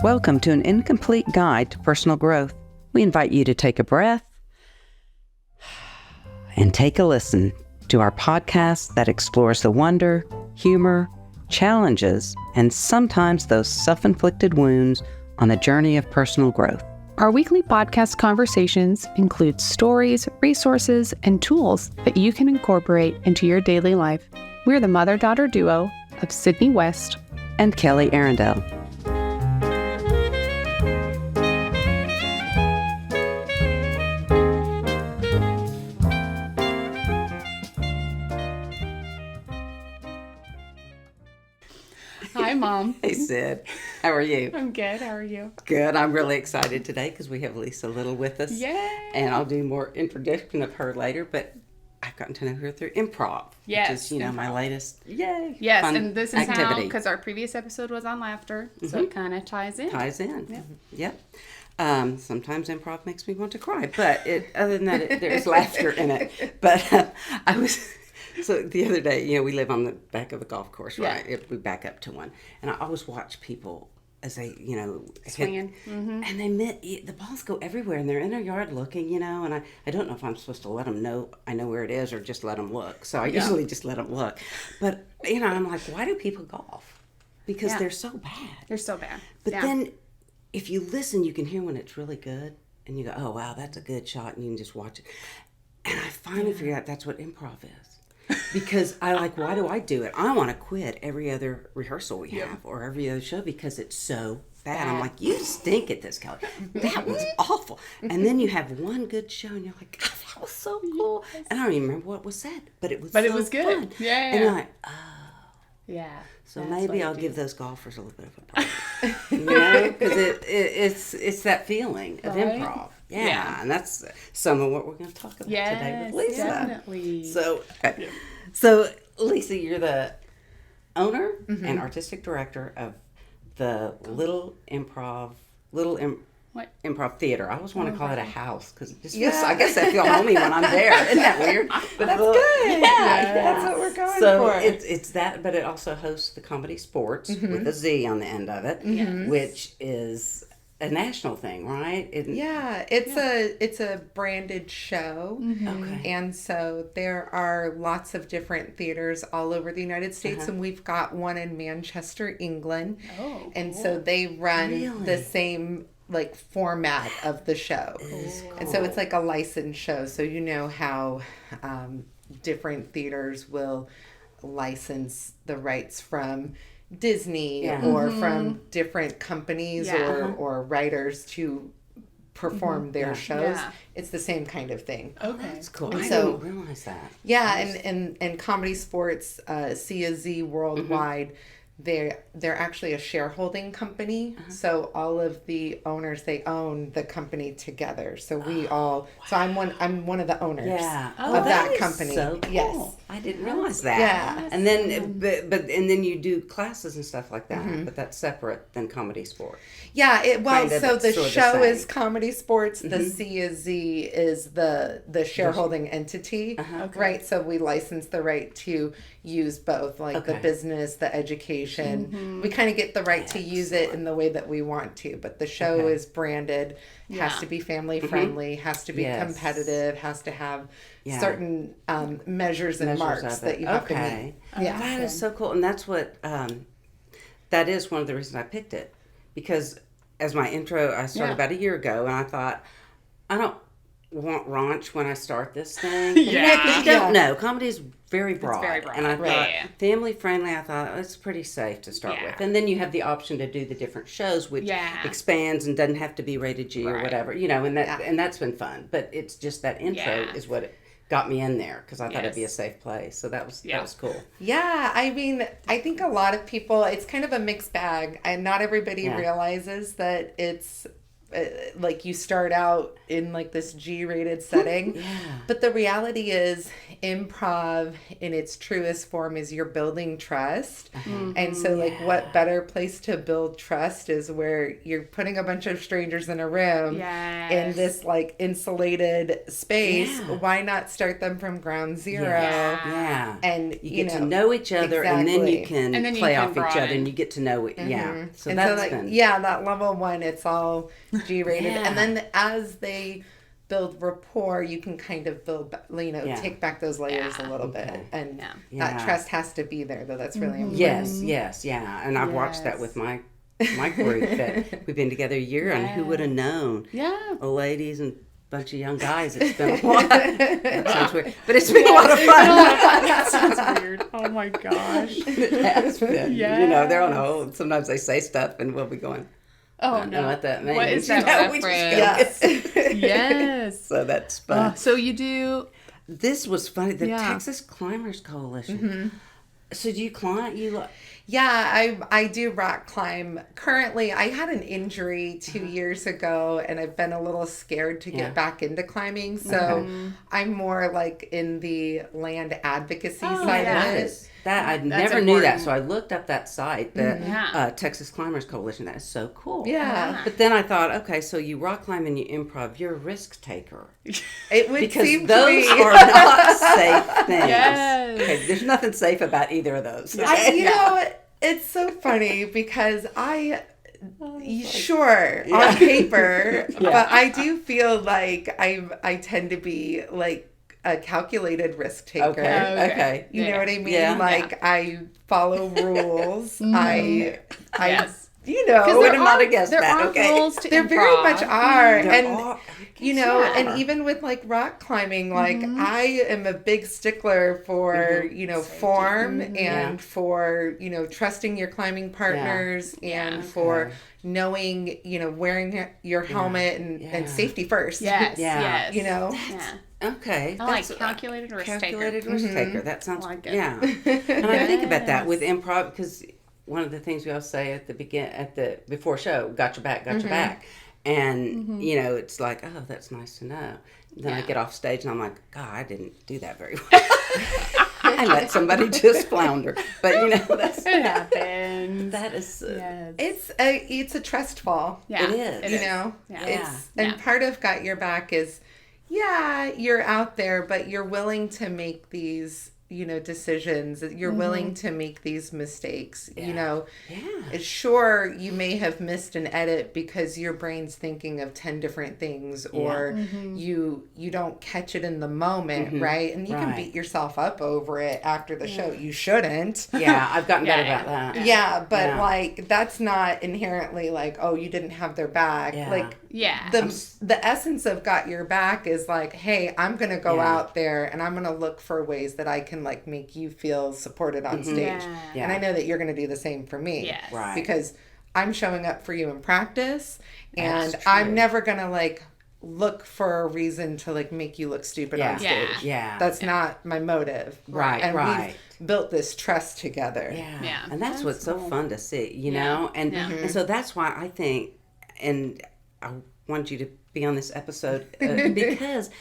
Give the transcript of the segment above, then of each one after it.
Welcome to an incomplete guide to personal growth. We invite you to take a breath and take a listen to our podcast that explores the wonder, humor, challenges, and sometimes those self-inflicted wounds on the journey of personal growth. Our weekly podcast conversations include stories, resources, and tools that you can incorporate into your daily life. We're the mother-daughter duo of Sydney West and Kelly Arundel. Hi, Mom. Hey, Sid. How are you? I'm good. How are you? Good. I'm really excited today because we have Lisa Little with us. Yay! And I'll do more introduction of her later, but I've gotten to know her through improv. Yes. Which is, improv. my latest, Yes, fun and this is activity. how, because our previous episode was on laughter, so it kind of ties in. Yep. Sometimes improv makes me want to cry, but other than that, there's laughter in it. But so the other day, we live on the back of a golf course, right? Yeah. We back up to one. And I always watch people as they, Swinging. And the balls go everywhere and they're in their yard looking, and I don't know if I'm supposed to let them know I know where it is or just let them look. So I usually just let them look. But, I'm like, why do people golf? Because they're so bad. They're so bad. But then if you listen, you can hear when it's really good. And you go, oh, wow, that's a good shot. And you can just watch it. And I finally figured out that's what improv is. Because why do I do it? I want to quit every other rehearsal we have or every other show because it's so bad. I'm like, you stink at this, Kelly. That was awful. And then you have one good show and you're like, God, that was so cool. And I don't even remember what was said, but it was it was good. Fun. Yeah. And you're like, oh. Yeah. So maybe I'll give those golfers a little bit of a break. Because it's that feeling of improv. Yeah, and that's some of what we're going to talk about today with Lisa. Definitely. So Lisa, you're the owner and artistic director of the Little Improv Theater. I always want to call it a house because it just feels, I guess I feel homey when I'm there. Isn't that weird? But that's good. Yeah, that's what we're going for. So it's that, but it also hosts the ComedySportz with a Z on the end of it, which is a national thing, right? It's a branded show. Okay. And so there are lots of different theaters all over the United States, and we've got one in Manchester, England. Oh, and so they run the same format of the show. Cool. And so it's like a licensed show. So how different theaters will license the rights from Disney or from different companies or writers to perform their shows. Yeah. It's the same kind of thing. Okay. That's cool. And I didn't realize that. Yeah, and ComedySportz, C Worldwide, they're actually a shareholding company. So all of the owners, they own the company together. So we all. Wow. So I'm one of the owners of that company. So cool. Yes, I didn't realize that. Yeah, and then and then you do classes and stuff like that, but that's separate than ComedySportz. Yeah, so the show is ComedySportz. The C is the shareholding entity, right? So we license the right to use both, the business, the education. We kind of get the right to use it in the way that we want to, but the show is branded, has to be family friendly, has to be competitive, has to have certain measures and marks that you have to meet. Yeah, that is so cool, and that's what that is one of the reasons I picked it, because as my intro, I started about a year ago, and I thought, I don't want raunch when I start this thing. You don't know. Comedy is very broad. It's very broad. And I thought, family friendly, I thought, it's pretty safe to start with. And then you have the option to do the different shows, which expands and doesn't have to be rated G or whatever, and that's been fun. But it's just that intro is what it got me in there, because I thought it'd be a safe place. So that was cool. Yeah, I mean, I think a lot of people, it's kind of a mixed bag, and not everybody realizes that it's like you start out in like this G-rated setting. Yeah. But the reality is improv in its truest form is you're building trust. And so like what better place to build trust is where you're putting a bunch of strangers in a room in this like insulated space. Why not start them from ground zero? And you get to know each other and then you can play off each other and you get to know it. So and that's so like, been... that level 1, it's all G-rated. And then as they build rapport, you can kind of build, take back those layers a little bit. And that trust has to be there, though. That's really important. Yes. And I've watched that with my group that we've been together a year, and who would have known? Old ladies and bunch of young guys. It's been a while. That sounds weird, but it's been a lot of fun. That sounds weird. Oh my gosh. It has been. They're on hold. Sometimes they say stuff, and we'll be going, oh, I don't know what that means. What is that reference? Yes. So that's fun. So you do... This was funny. The Texas Climbers Coalition. So do you climb? Yeah, I do rock climb. Currently, I had an injury 2 years ago, and I've been a little scared to get back into climbing. So I'm more like in the land advocacy side of it. That I never knew that, so I looked up that site, the Texas Climbers Coalition. That is so cool. Yeah. But then I thought, okay, so you rock climb and you improv. You're a risk taker. It would because seem those to be. are not safe things. Yes. Okay, there's nothing safe about either of those. Okay? You know, it's so funny because sure, on paper, but I do feel like I tend to be like a calculated risk taker. Okay. You know what I mean? Yeah. Like I follow rules. I would have not guessed there that. Are rules to there improv. very much are. There are. And even with like rock climbing, like I am a big stickler for, form and for, trusting your climbing partners and for knowing, wearing your helmet and safety first. Yes. Okay. I like calculated risk taker. That sounds like it. Yeah. And I think about that with improv because one of the things we always say before show, got your back. And it's like, oh, that's nice to know. Then I get off stage and I'm like, God, I didn't do that very well. I let somebody just flounder. But that's it happens. That is it's a trust fall. Yeah. It is. And part of got your back is you're out there, but you're willing to make these decisions. You're willing to make these mistakes. Sure, you may have missed an edit because your brain's thinking of 10 different things, or you don't catch it in the moment, right? And you can beat yourself up over it after the show. You shouldn't. Yeah, I've gotten better about that. Yeah, but like that's not inherently like, oh, you didn't have their back. Like the essence of got your back is like, hey, I'm gonna go out there and I'm gonna look for ways that I can like make you feel supported on stage. And I know that you're gonna do the same for me. Right. Because I'm showing up for you in practice and I'm never gonna like look for a reason to like make you look stupid on stage. That's not my motive. Right. And we've built this trust together. Yeah. And that's what's so fun to see, know? And so that's why I think, and I want you to be on this episode because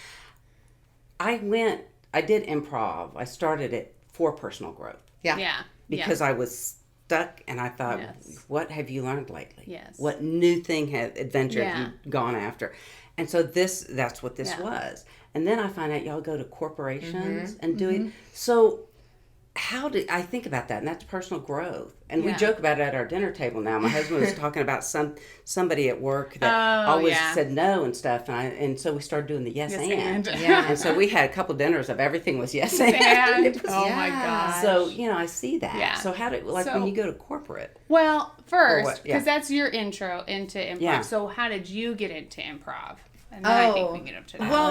I did improv. I started it for personal growth. Because I was stuck and I thought, what have you learned lately? What new adventure have you gone after? And so that's what this was. And then I find out y'all go to corporations and do it. So how did I think about that? And that's personal growth. And we joke about it at our dinner table now. My husband was talking about somebody at work that always said no and stuff. And so we started doing the yes and. And so we had a couple dinners of everything was yes and. It was, my gosh. So, I see that. So how when you go to corporate? Well, first, because that's your intro into improv. So how did you get into improv? And then I think we get up to that. Well,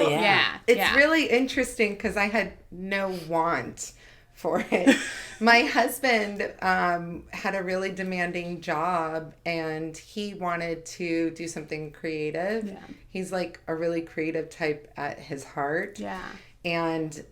it's really interesting because I had no want for it. My husband had a really demanding job and he wanted to do something creative. He's like a really creative type at his heart. And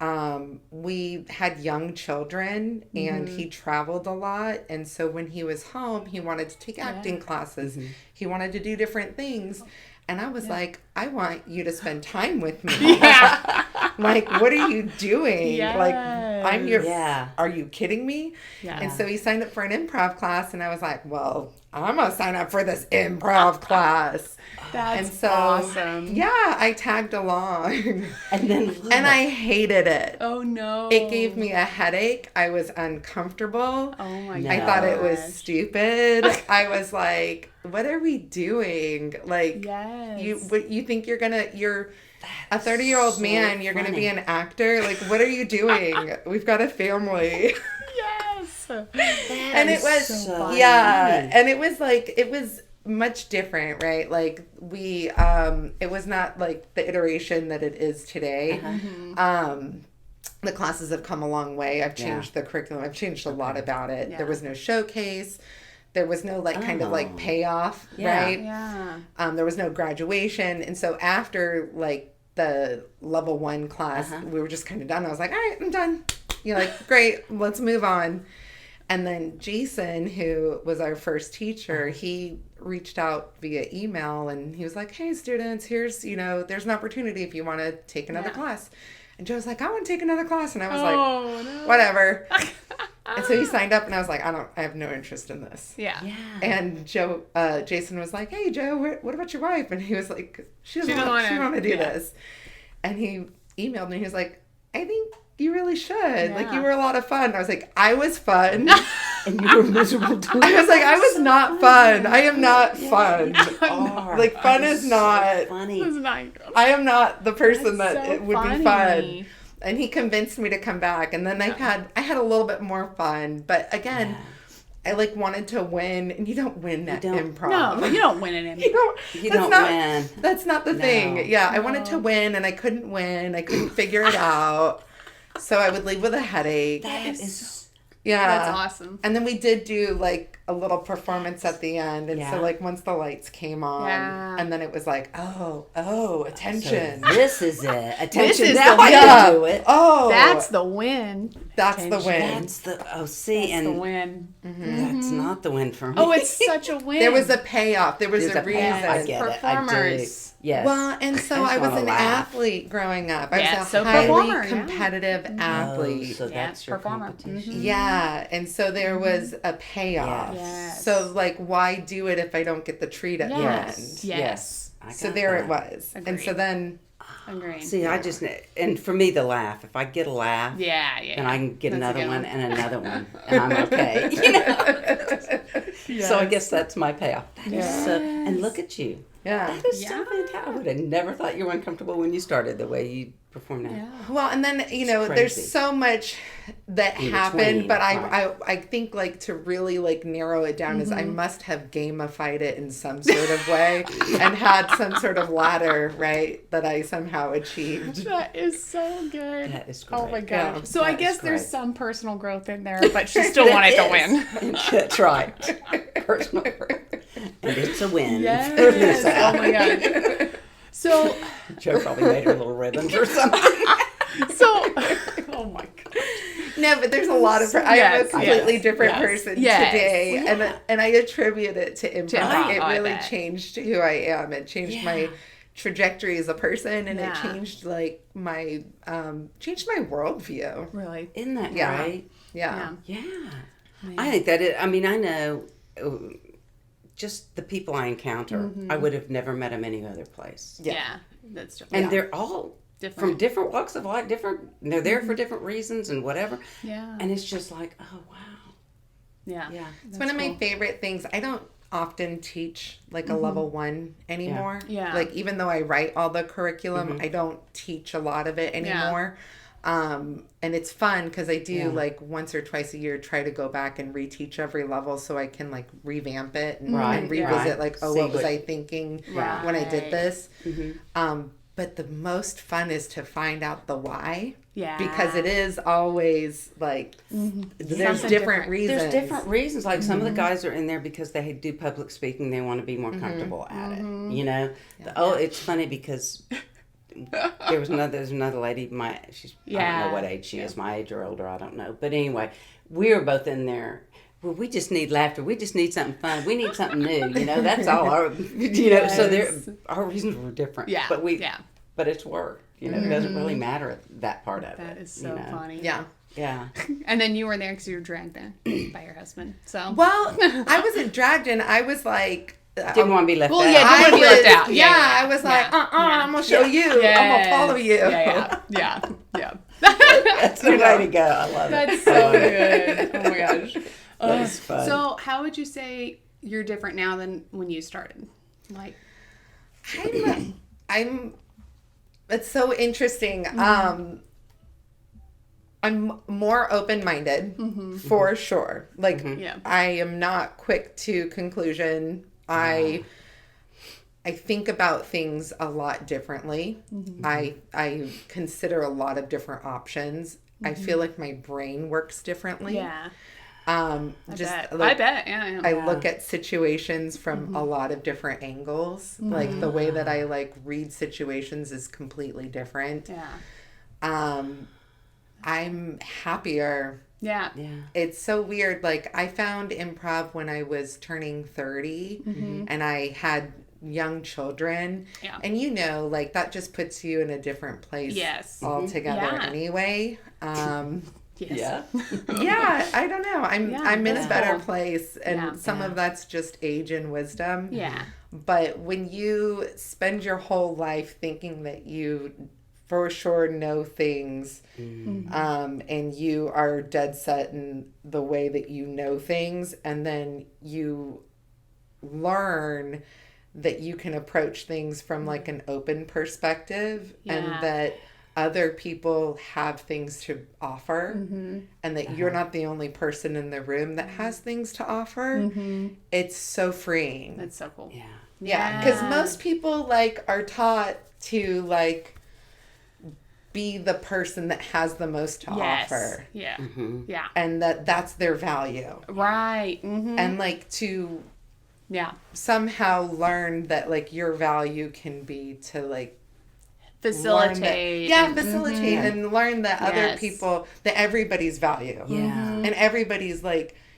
we had young children and he traveled a lot. And so when he was home, he wanted to take acting classes. He wanted to do different things. And I was like, I want you to spend time with me. Yeah. Like, what are you doing? Yes. Like, I'm your, Yeah. are you kidding me? Yeah. And so he signed up for an improv class, and I was like, well, I'm going to sign up for this improv class. That's and so, awesome. Yeah, I tagged along. And then and I hated it. Oh, no. It gave me a headache. I was uncomfortable. Oh, my No. God. I thought it was stupid. I was like, what are we doing? Like, Yes. you think you're a 30-year-old man, you're going to be an actor? Like, what are you doing? We've got a family. Yes. And it was, so yeah. And it was much different, right? Like it was not like the iteration that it is today. The classes have come a long way. I've changed the curriculum. I've changed a lot about it. Yeah. There was no showcase. There was no kind of like payoff, right? Yeah. There was no graduation. And so after like the level 1 class, we were just kind of done. I was like, all right, I'm done. You're like, great, let's move on. And then Jason, who was our first teacher, he reached out via email and he was like, hey, students, here's, there's an opportunity if you want to take another class. And Joe was like, I want to take another class. And I was like, whatever. And so he signed up and I was like, I have no interest in this. Yeah. And Jason was like, hey, Joe, what about your wife? And he was like, she doesn't want to do this. And he emailed me. He was like, I think you really should. Yeah. Like, you were a lot of fun. I was like, I was fun. And you were miserable doing it. I was like, I was not fun. I am not fun. Like, fun is not. Funny. I am not the person that so it would be fun. And he convinced me to come back. And then I had a little bit more fun. But again, I wanted to win, and you don't win at improv. No, you don't win an improv. You don't win. That's not the thing. Yeah, I wanted to win, and I couldn't win. I couldn't figure it out. So I would leave with a headache. That's awesome. And then we did do a little performance at the end. And so once the lights came on, and then it was like, oh, attention. So this is it. Attention. This is now the I can do it. Oh. That's the win. That's the win. That's the win. That's not the win for me. Oh, it's such a win. There was a payoff. There was a reason. I get Performers. it. I do. Yes. Well, and so I was an athlete growing up. I was a highly competitive athlete. So that's your performer. competition. Yeah, and so there was a payoff. Yes. So why do it if I don't get the treat at the end? Yes. So there it was. Agreed. And so then Agreed. See, and for me, the laugh. If I get a laugh, then I can get another one and another one, and I'm okay. So I guess that's my payoff. And look at you. Yeah. That is so fantastic. I would have never thought you were uncomfortable when you started the way you perform now. Yeah. Well, and then, there's so much that happened, but I think to really narrow it down is I must have gamified it in some sort of way and had some sort of ladder, right, that I somehow achieved. That is so good. That is great. Oh my God. Yeah, so I guess there's some personal growth in there, but she still wanted to win. That's right. Personal growth. And it's a win. Yes. Oh my God. So Joe probably made her little ribbons or something. Oh my God. No, but there's a lot of. I am a completely different person today, and I attribute it to improv. It really changed who I am. It changed my trajectory as a person, and it changed my worldview. Really, isn't that right? Yeah. I think that I know. Just the people I encounter, I would have never met them any other place. Yeah, that's true. And they're all from different walks of life, they're there for different reasons and whatever. Yeah. And it's just like, oh, wow. Yeah. It's one of my favorite things. I don't often teach a level 1 anymore. Yeah. Even though I write all the curriculum, I don't teach a lot of it anymore. And it's fun because I do once or twice a year try to go back and reteach every level so I can revamp it and revisit what was I thinking when I did this. But the most fun is to find out the why. Yeah. Because it is always there's different reasons. There's different reasons. Some of the guys are in there because they do public speaking. They want to be more comfortable at it. Yeah. It's funny because there's another lady. I don't know what age she is, my age or older. I don't know. But anyway, we were both in there. well, we just need laughter. We just need something fun. We need something new. That's all our, yes. So our reasons were different. Yeah. But it's work. It doesn't really matter that part of it. That is so funny. Yeah. Yeah. And then you were there because you were dragged in by your husband. So. Well, I wasn't dragged in. I was like. Didn't want to be left out. Well, yeah, didn't want to be left out. Yeah, I was like, I'm going to show you. Yes. I'm going to follow you. Yeah. That's the way to go. I love it. That's so good. Oh my gosh. That's fun. So how would you say you're different now than when you started? Like, I'm it's so interesting. I'm more open-minded for sure. Like I am not quick to conclusion. I think about things a lot differently. I consider a lot of different options. I feel like my brain works differently. Yeah. I bet. Yeah. I look at situations from a lot of different angles. Like the way that I read situations is completely different. Yeah. I'm happier. Yeah. It's so weird. Like I found improv when I was turning 30 and I had young children. Yeah. And that just puts you in a different place altogether anyway. Yes. Yeah, I don't know. I'm in a better place, and some of that's just age and wisdom. Yeah. But when you spend your whole life thinking that you for sure know things, and you are dead set in the way that you know things, and then you learn that you can approach things from an open perspective, and that other people have things to offer, and that you're not the only person in the room that has things to offer. It's so freeing. That's so cool. Yeah, because most people are taught to be the person that has the most to offer. Yeah. And that's their value. Right. And to somehow learn that your value can be to facilitate. Facilitate and learn that other people, that everybody's value. Yeah. And everybody's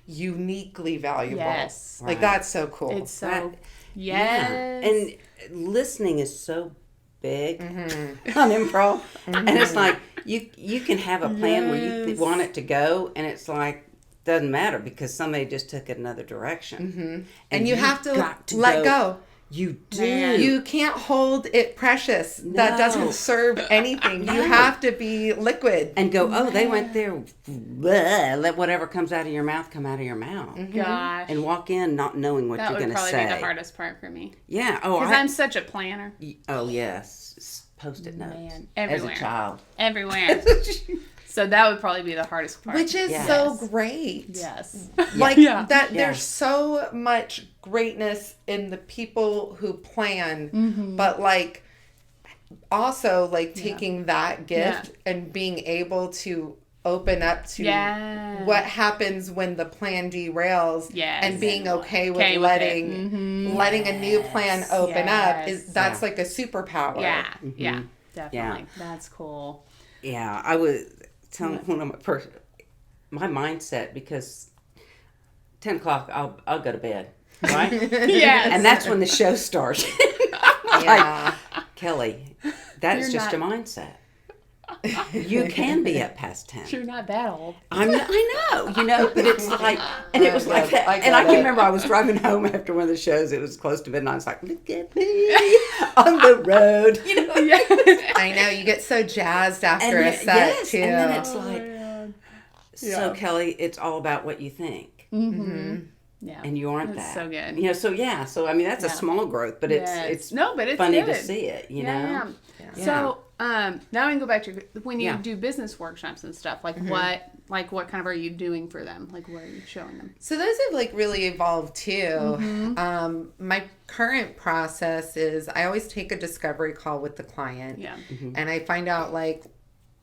uniquely valuable. Yes. That's so cool. It's so yes. Yeah. And listening is so big on improv. And it's you can have a plan where you want it to go, and it's doesn't matter because somebody just took it another direction. And you have to let go. You do. You can't hold it precious. No. That doesn't serve anything. You have to be liquid. And go, oh, they went there. Blah, let whatever comes out of your mouth come out of your mouth. Gosh. And walk in not knowing what you're going to say. That would probably be the hardest part for me. Yeah. Oh, because I'm such a planner. Oh, yes. Post-it notes. Man. Everywhere. As a child. Everywhere. So that would probably be the hardest part. Which is so great. Yes. There's so much greatness in the people who plan, but also taking that gift and being able to open up to what happens when the plan derails and being okay with letting a new plan open up that's a superpower. Yeah. Definitely. That's cool. Yeah, I was telling one of my mindset, because 10 o'clock I'll go to bed, right? Yes. And that's when the show starts. Kelly, that's just a mindset. You can be up past 10. You're not that old. I know, but it's and it was like that. And I can remember I was driving home after one of the shows. It was close to midnight. I was like, look at me on the road. I know, you get so jazzed after a set too. And then it's so Kelly, it's all about what you think. Yeah. And you aren't that's that. so good. So I mean that's a small growth, but it's funny to see it, you know. Yeah. So now I can go back to when you do business workshops and stuff. What kind of are you doing for them? What are you showing them? So those have really evolved too. My current process is I always take a discovery call with the client, and I find out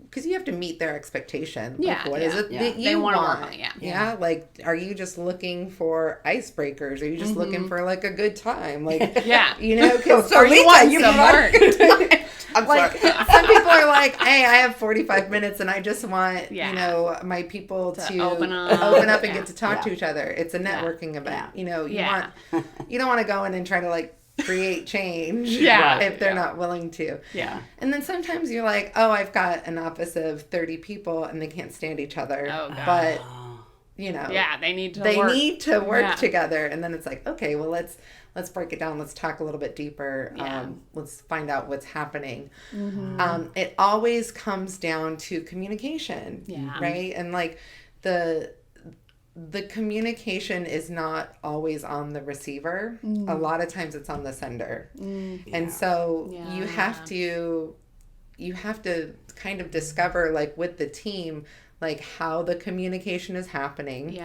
because you have to meet their expectation. Yeah. Like, what is it that they you want? want? Work on it, Yeah. Like, are you just looking for icebreakers? Are you just looking for like a good time? Like, you know, because so you want some work. I'm like, some people are like, hey, I have 45 minutes and I just want, you know, my people to open up and get to talk to each other. It's a networking event. You know, you don't want to go in and try to like create change if they're not willing to. Yeah. And then sometimes you're like, oh, I've got an office of 30 people and they can't stand each other. Oh, God. But, you know. Yeah, they need to work together. And then it's like, okay, well, let's break it down. Let's talk a little bit deeper. Let's find out what's happening. It always comes down to communication, right? And like the communication is not always on the receiver. A lot of times it's on the sender. And so you have to kind of discover, like, with the team, like how the communication is happening,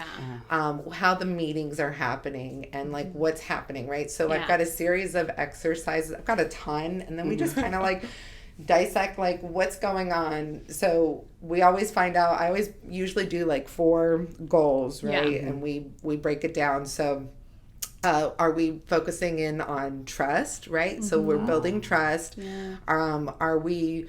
how the meetings are happening, and like what's happening, right? So I've got a series of exercises. I've got a ton, and then we just kind of like dissect like what's going on. So we always find out. I always usually do like 4 goals, right? And we break it down. So are we focusing in on trust, right? So we're building trust. Are we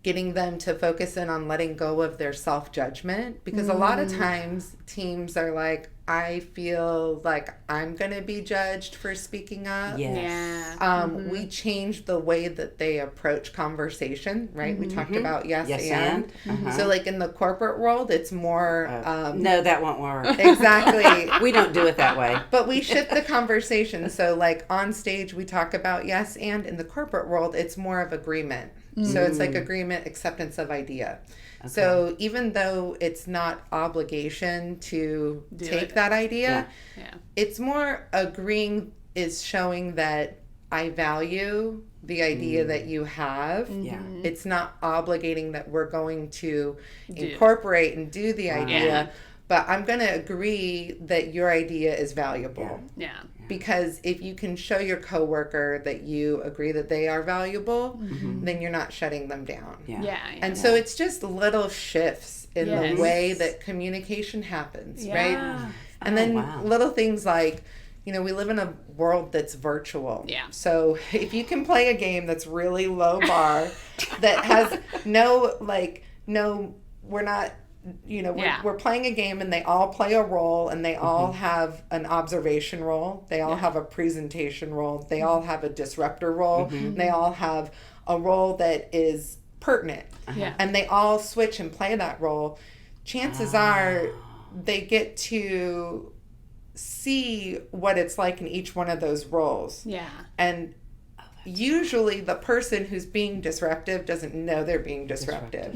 getting them to focus in on letting go of their self-judgment? Because a lot of times teams are like, I feel like I'm going to be judged for speaking up. We change the way that they approach conversation, right? We talked about yes and. So like in the corporate world, it's more... no, that won't work. Exactly. We don't do it that way. But we shift the conversation. So like on stage, we talk about yes and. In the corporate world, it's more of agreement. So it's like agreement, acceptance of idea. Okay. So even though it's not obligation to take that idea, it's more agreeing is showing that I value the idea that you have. It's not obligating that we're going to incorporate and do the idea, but I'm going to agree that your idea is valuable. Because if you can show your coworker that you agree that they are valuable, then you're not shutting them down. And so it's just little shifts in the way that communication happens, right? And then little things like, you know, we live in a world that's virtual. So if you can play a game that's really low bar, that has we're not... You know, we're playing a game and they all play a role and they all have an observation role. They all have a presentation role. They all have a disruptor role. They all have a role that is pertinent. And they all switch and play that role. Chances are they get to see what it's like in each one of those roles. And usually the person who's being disruptive doesn't know they're being disruptive.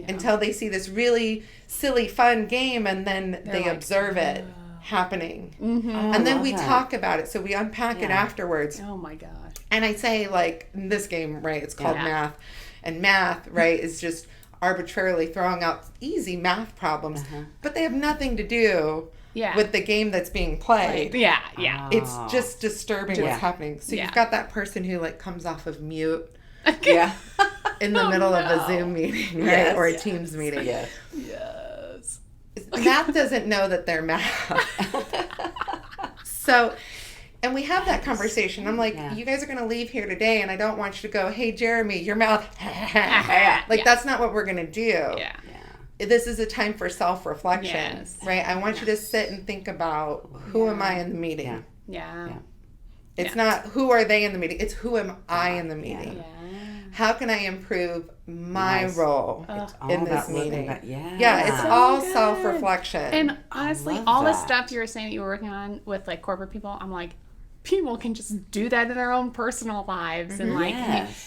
Until they see this really silly, fun game and then they observe it happening. And then we talk about it. So we unpack it afterwards. Oh my gosh. And I say, like, in this game, right, it's called math. And math, right, is just arbitrarily throwing out easy math problems. But they have nothing to do with the game that's being played. It's just disturbing what's happening. So you've got that person who like comes off of mute in the middle of a Zoom meeting, right? Or a Teams meeting. Math doesn't know that they're math. So, and we have that conversation. I'm like, you guys are going to leave here today and I don't want you to go, hey, Jeremy, your mouth. Like, that's not what we're going to do. This is a time for self-reflection, right? I want you to sit and think about who am I in the meeting? It's not who are they in the meeting. It's who am I in the meeting? How can I improve my role in this meeting? It's all self-reflection. And honestly, all the stuff you were saying that you were working on with like corporate people, I'm like, people can just do that in their own personal lives. And like,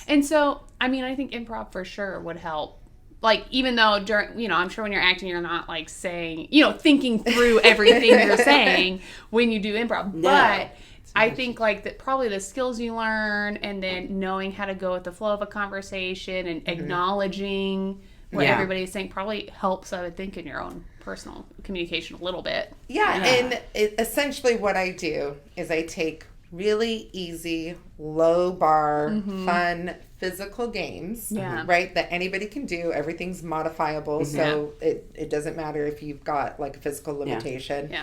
and so, I mean, I think improv for sure would help. Like, even though during, you know, I'm sure when you're acting, you're not like saying, you know, thinking through everything you're saying when you do improv. But I think like that probably the skills you learn and then knowing how to go with the flow of a conversation and acknowledging what everybody's saying probably helps, I would think, in your own personal communication a little bit. And essentially what I do is I take really easy, low bar, fun, physical games, right? That anybody can do. Everything's modifiable, so it doesn't matter if you've got like a physical limitation.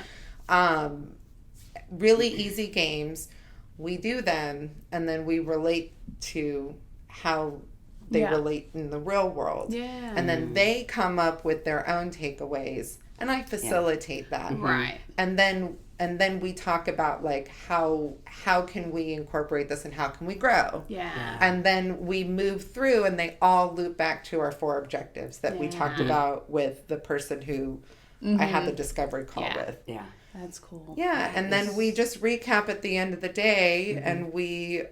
Really easy games. We do them, and then we relate to how they relate in the real world. And then they come up with their own takeaways, and I facilitate that. Right. And then we talk about like how can we incorporate this and how can we grow. And then we move through, and they all loop back to our 4 objectives that we talked about with the person who I had the discovery call with. That's cool. And then we just recap at the end of the day, and we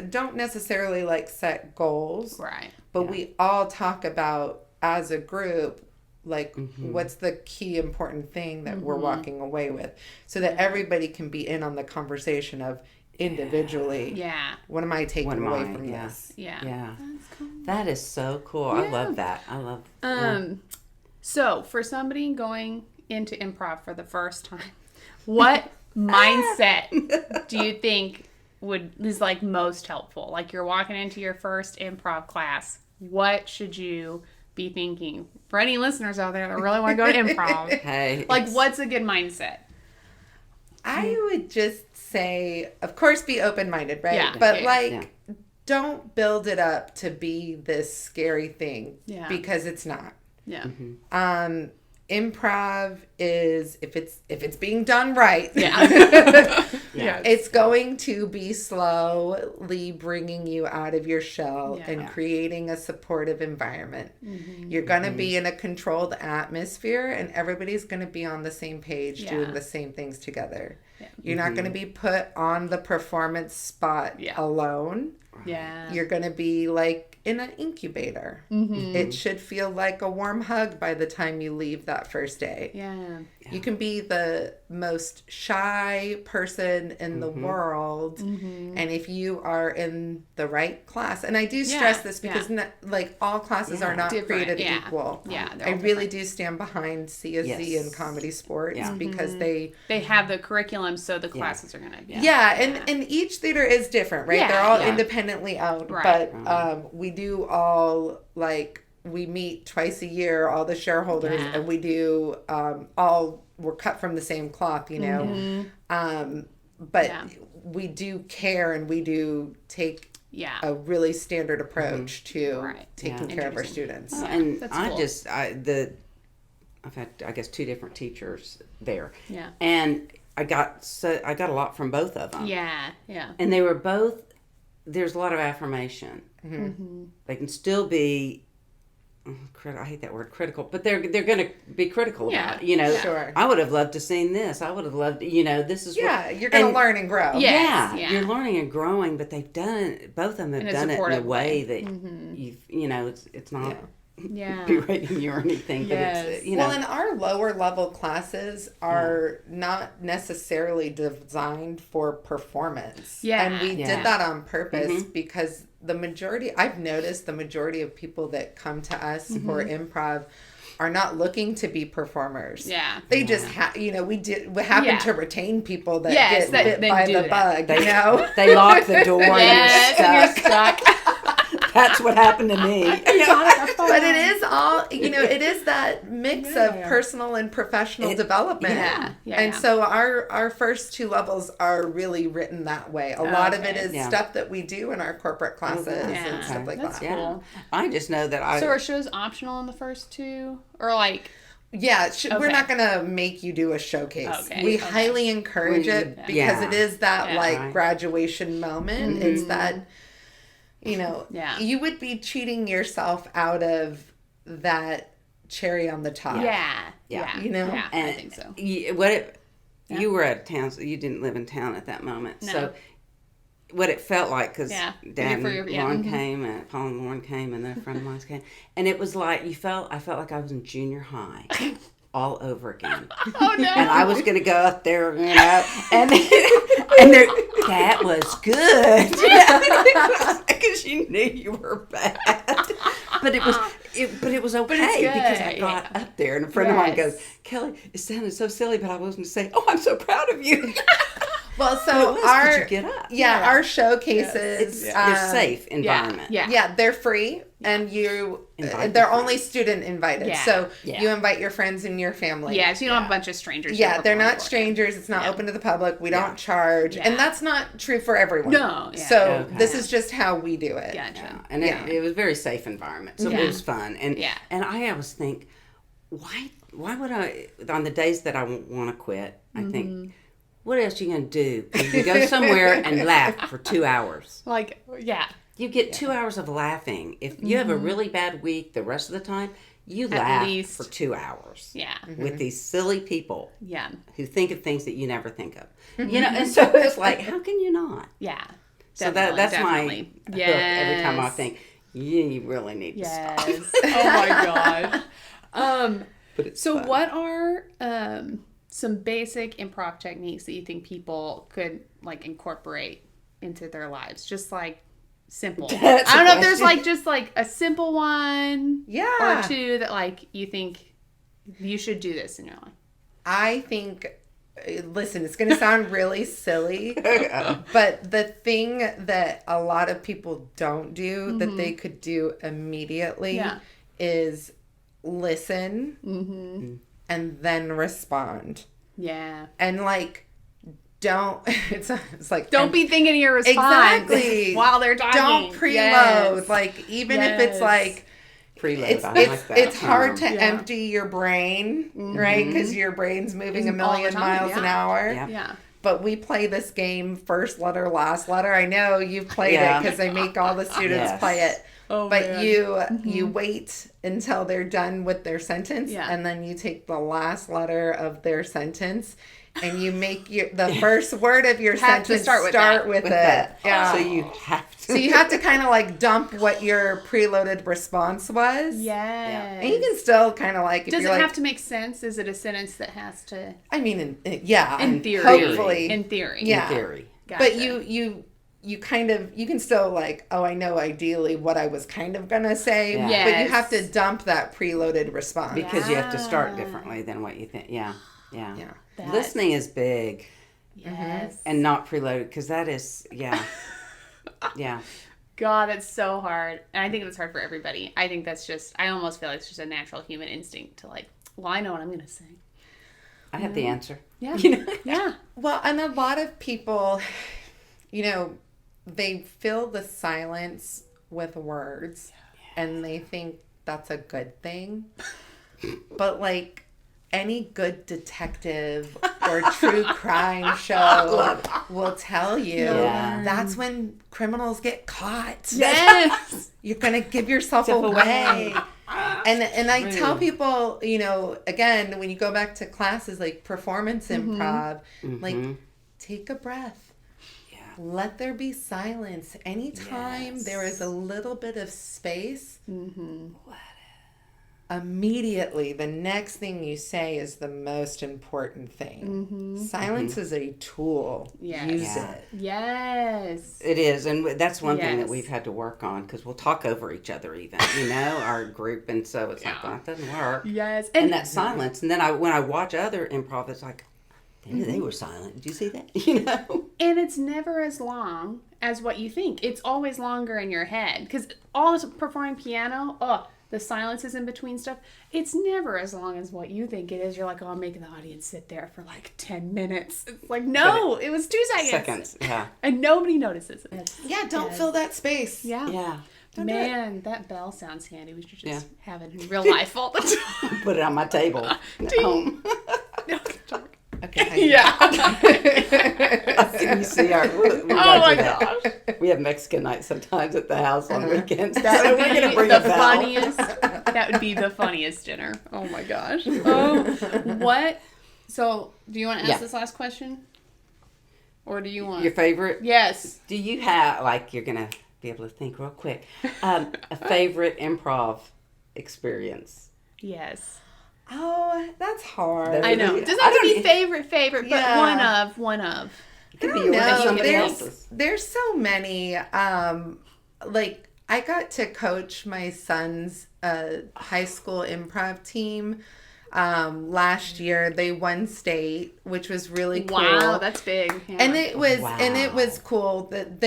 don't necessarily like set goals, right? But we all talk about as a group, like what's the key important thing that we're walking away with, so that everybody can be in on the conversation of individually. What am I taking away from this? That's cool. That is so cool. I love that. I love. So for somebody going into improv for the first time, what mindset do you think is like most helpful? Like you're walking into your first improv class, what should you be thinking? For any listeners out there that really want to go to improv, like what's a good mindset? I would just say, of course, be open-minded, right? But don't build it up to be this scary thing because it's not. Improv is, if it's being done right, it's going to be slowly bringing you out of your shell and creating a supportive environment. You're going to be in a controlled atmosphere, and everybody's going to be on the same page doing the same things together. You're not going to be put on the performance spot alone. You're going to be like in an incubator. It should feel like a warm hug by the time you leave that first day. You can be the most shy person in the world, and if you are in the right class, and I do stress this because like all classes are not created equal. I really do stand behind CSZ and ComedySportz because they have the curriculum, so the classes are going to and each theater is different, right? They're all independently owned, but we do all, like, we meet twice a year, all the shareholders, and we do we're cut from the same cloth, you know. But we do care, and we do take a really standard approach to taking care of our students. And that's cool. I've had, I guess, 2 different teachers there. And I got a lot from both of them. And they were both, there's a lot of affirmation. They can still be, I hate that word, critical, but they're going to be critical about it. You know, I would have loved to seen this. I would have loved, this is what... you're going to learn and grow. You're learning and growing, but they've done it, both of them have done it in a way that it's not... berating you or anything, but it's, Well, and our lower level classes are not necessarily designed for performance. And we did that on purpose because I've noticed the majority of people that come to us for improv are not looking to be performers. They just we happen to retain people that get bit by the bug, They lock the door and you're stuck. That's what happened to me. But it is all, it is that mix of personal and professional development. And so our first 2 levels are really written that way. A lot of it is stuff that we do in our corporate classes and stuff like that. Cool. I just know that So are shows optional in the first 2? Or like... we're not going to make you do a showcase. We highly encourage it because it is that like graduation moment. It's that... you would be cheating yourself out of that cherry on the top. And I think so. You were out of town, so you didn't live in town at that moment. No. So what it felt like, because Dan and Lauren came, and Paul and Lauren came, and then a friend of mine came, and it was like I felt like I was in junior high. All over again. Oh no! And I was going to go up there, and that was good because you knew you were bad, but it was okay because I got up there, and a friend of mine goes, "Kelly, it sounded so silly, but I was going to say, oh, I'm so proud of you." Well, so you get up. Yeah, our showcases. They're safe environment. Yeah, they're free, and they're only student invited. Yeah. So you invite your friends and your family. Yeah, so you don't have a bunch of strangers. Yeah, they're not strangers. It's not open to the public. We don't charge, and that's not true for everyone. No. Yeah. So this is just how we do it. Gotcha. Yeah. And it was a very safe environment, so it was fun. And I always think, why would I, on the days that I want to quit, I think, what else are you going to do? You go somewhere and laugh for 2 hours. You get 2 hours of laughing. If you have a really bad week, the rest of the time, you laugh for 2 hours. Yeah. With these silly people. Yeah. Who think of things that you never think of. And so it's like, how can you not? Yeah. So that's my hook every time I think, you really need to stop. Oh my gosh. So fun. What are some basic improv techniques that you think people could incorporate into their lives? Just simple. I don't know if there's just a simple one or two that you think you should do this in your life. I think, listen, it's going to sound really silly, but the thing that a lot of people don't do that they could do immediately is listen and then respond. Yeah. And don't it's don't be thinking of your response while they're talking. Don't preload. Even if it's preload, it's hard to empty your brain, right? Because your brain's moving a million miles an hour. Yeah. But we play this game, first letter, last letter. I know you've played it because I make all the students play it. Oh, but man. you wait until they're done with their sentence, and then you take the last letter of their sentence, and you make the first word of your sentence start with it. Yeah. So you have to. So you have to kind of dump what your preloaded response was. Yes. And you can still kind of if Does you're it have to make sense? Is it a sentence that has to? I mean, in theory. Hopefully. In theory. Yeah. In theory. Gotcha. But you can still I know ideally what I was kind of going to say. Yeah. Yes. But you have to dump that preloaded response. Because you have to start differently than what you think. Yeah. Listening is big. Yes. And not preloaded, because that is, yeah. God, it's so hard. And I think it's hard for everybody. I think that's I almost feel like it's just a natural human instinct to I know what I'm going to say. I have the answer. Yeah. Yeah. Well, and a lot of people, they fill the silence with words and they think that's a good thing. But any good detective or true crime show will tell you that's when criminals get caught. Yes. You're going to give yourself away. And I tell people, again, when you go back to classes performance improv, take a breath. Yeah. Let there be silence. Anytime there is a little bit of space, immediately the next thing you say is the most important thing. Silence is a tool. Use it. Yes. It is. And that's one thing that we've had to work on, because we'll talk over each other even, our group. And so it's that doesn't work. Yes. And that silence. And then when I watch other improv, it's they were silent. Did you see that? And it's never as long as what you think. It's always longer in your head. Because all this performing piano, the silences in between stuff, it's never as long as what you think it is. You're I'm making the audience sit there for 10 minutes. It's no, it was 2 seconds. Yeah. And nobody notices it. Don't fill that space. Yeah. Yeah. Man, that bell sounds handy. We should just have it in real life all the time. Put it on my table at home. Okay. Yeah. You see oh my gosh. We have Mexican night sometimes at the house on weekends. That so would we're gonna bring be a the bell. funniest. That would be the funniest dinner. Oh my gosh. What? So, do you want to ask this last question, or do you want your favorite? Yes. Do you have you're gonna be able to think real quick? A favorite improv experience? Yes. Oh, that's hard. I know. It doesn't have to be favorite, but one of. It could be somebody else's. There's so many. I got to coach my son's high school improv team Last year they won state, which was really cool. Wow, that's big. Yeah. And it was cool that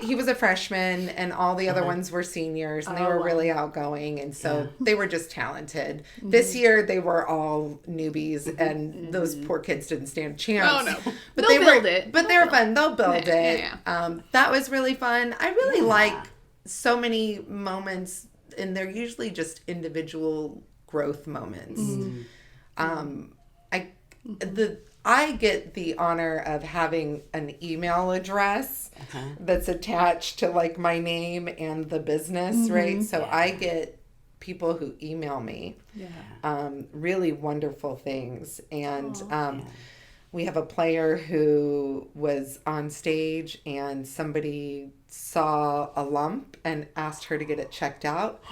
he was a freshman and all the other ones were seniors, and they were really outgoing, and so they were just talented. Mm-hmm. This year they were all newbies, and those poor kids didn't stand a chance. Oh no. But they'll build it. But they were fun. They'll build it. Yeah. That was really fun. I really like so many moments, and they're usually just individual growth moments. I get the honor of having an email address that's attached to like my name and the business, right? So I get people who email me really wonderful things. And we have a player who was on stage and somebody saw a lump and asked her to get it checked out.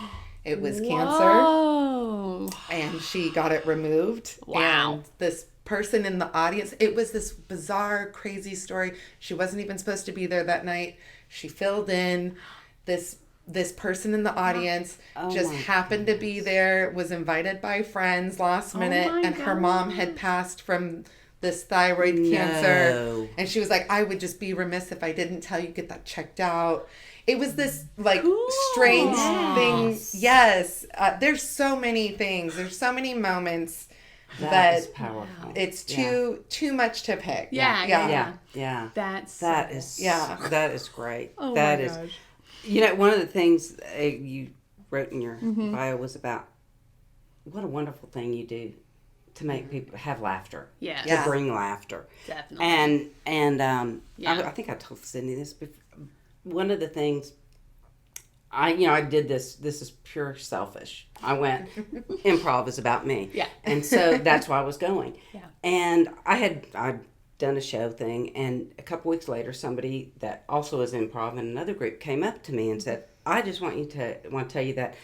It was cancer, and she got it removed. Wow. And this person in the audience, it was this bizarre, crazy story. She wasn't even supposed to be there that night. She filled in. This person in the audience just happened to be there, was invited by friends last minute, and her mom had passed from this thyroid cancer. And she was like, I would just be remiss if I didn't tell you, get that checked out. It was this like strange thing. Yes. There's so many things. There's so many moments that is powerful. It's too much to pick. Yeah. That is great. Oh that my is gosh. You know, one of the things you wrote in your bio was about what a wonderful thing you do to make people have laughter. Yeah. To bring laughter. Definitely. And I think I told Sydney this before. One of the things I did this is pure selfish. I went, improv is about me. Yeah. And so that's why I was going. Yeah. And I'd done a show thing, and a couple weeks later somebody that also is improv in another group came up to me and said, I just want to tell you that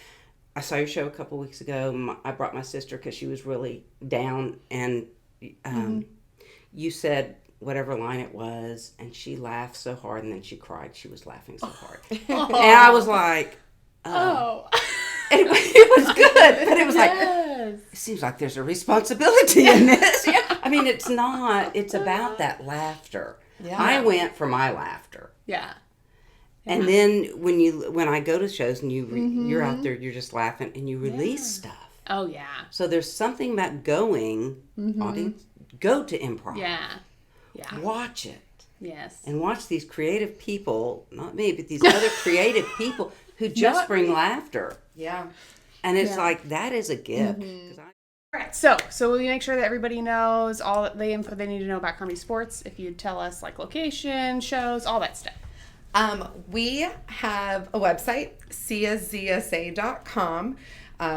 I saw your show a couple weeks ago. I brought my sister because she was really down, and you said whatever line it was, and she laughed so hard, and then she cried. She was laughing so hard. And I was like, it was good, but it was like, it seems like there's a responsibility in this. I mean, it's not. It's about that laughter. Yeah. I went for my laughter. Yeah. And then when I go to shows and you're out there, you're just laughing and you release stuff. Oh yeah. So there's something about going. Audience, go to improv. Yeah. Watch it. Yes. And watch these creative people, not me, but these other creative people who just bring laughter. Yeah. And it's like, that is a gift. All right, so we make sure that everybody knows all the info they need to know about ComedySportz. If you tell us like location, shows, all that stuff. We have a website, CSZSA.com,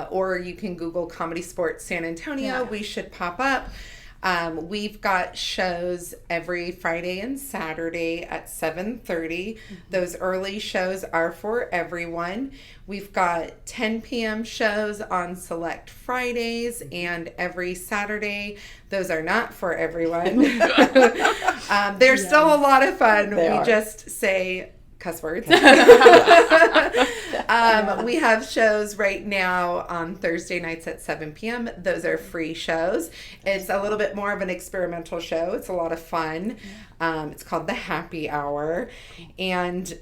or you can Google ComedySportz San Antonio. Yeah. We should pop up. We've got shows every Friday and Saturday at 7:30. Those early shows are for everyone. We've got 10 p.m. shows on select Fridays and every Saturday. Those are not for everyone. They're still a lot of fun. We just say cuss words. We have shows right now on Thursday nights at 7 p.m. Those are free shows. It's a little bit more of an experimental show. It's a lot of fun. It's called the Happy Hour. And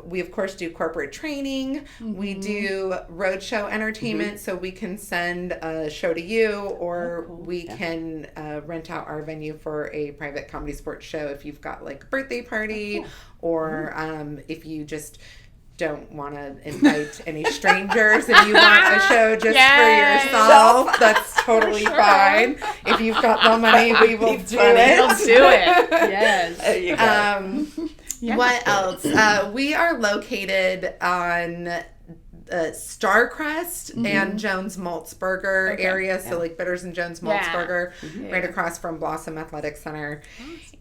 we, of course, do corporate training. We do roadshow entertainment, so we can send a show to you, or we can rent out our venue for a private ComedySportz show if you've got like a birthday party, or if you just don't want to invite any strangers and you want a show just for yourself, that's totally fine. If you've got the money, we will do it. We'll do it. Yes. There you go. What else? We are located on Starcrest and Jones Maltzberger area, so like Bitters and Jones Maltzberger, right across from Blossom Athletic Center.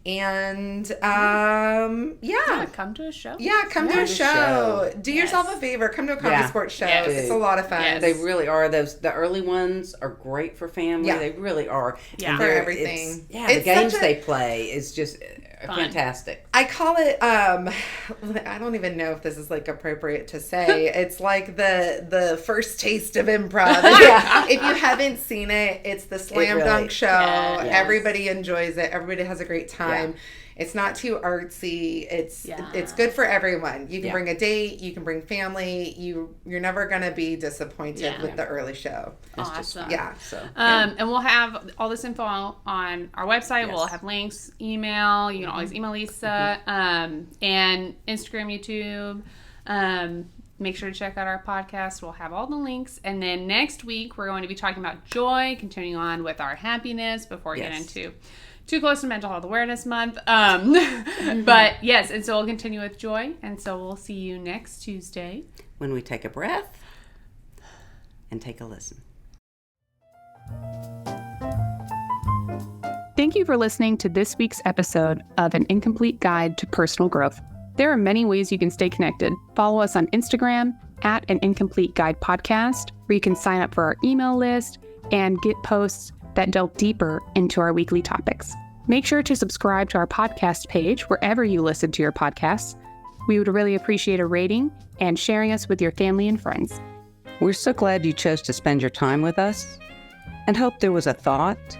And come to a show. Yeah, come to a show. Do yourself a favor. Come to a ComedySportz show. Yes. It's a lot of fun. Yes. They really are. The early ones are great for family. Yeah. They really are. For everything. The games they play is just Fantastic. I call it, I don't even know if this is like appropriate to say. It's like the first taste of improv. If you haven't seen it, it's the slam dunk show. Yes. Everybody enjoys it. Everybody has a great time. Yeah. It's not too artsy. It's good for everyone. You can bring a date. You can bring family. You're never going to be disappointed with the early show. Awesome. So, and we'll have all this info on our website. Yes. We'll have links, email. You can always email Lisa. And Instagram, YouTube. Make sure to check out our podcast. We'll have all the links. And then next week, we're going to be talking about joy, continuing on with our happiness before we get into Too Close to Mental Health Awareness Month. But yes, and so we'll continue with joy. And so we'll see you next Tuesday. When we take a breath and take a listen. Thank you for listening to this week's episode of An Incomplete Guide to Personal Growth. There are many ways you can stay connected. Follow us on Instagram at An Incomplete Guide Podcast, where you can sign up for our email list and get posts that delve deeper into our weekly topics. Make sure to subscribe to our podcast page wherever you listen to your podcasts. We would really appreciate a rating and sharing us with your family and friends. We're so glad you chose to spend your time with us and hope there was a thought,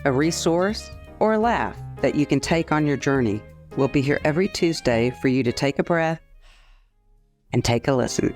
a resource, or a laugh that you can take on your journey. We'll be here every Tuesday for you to take a breath and take a listen.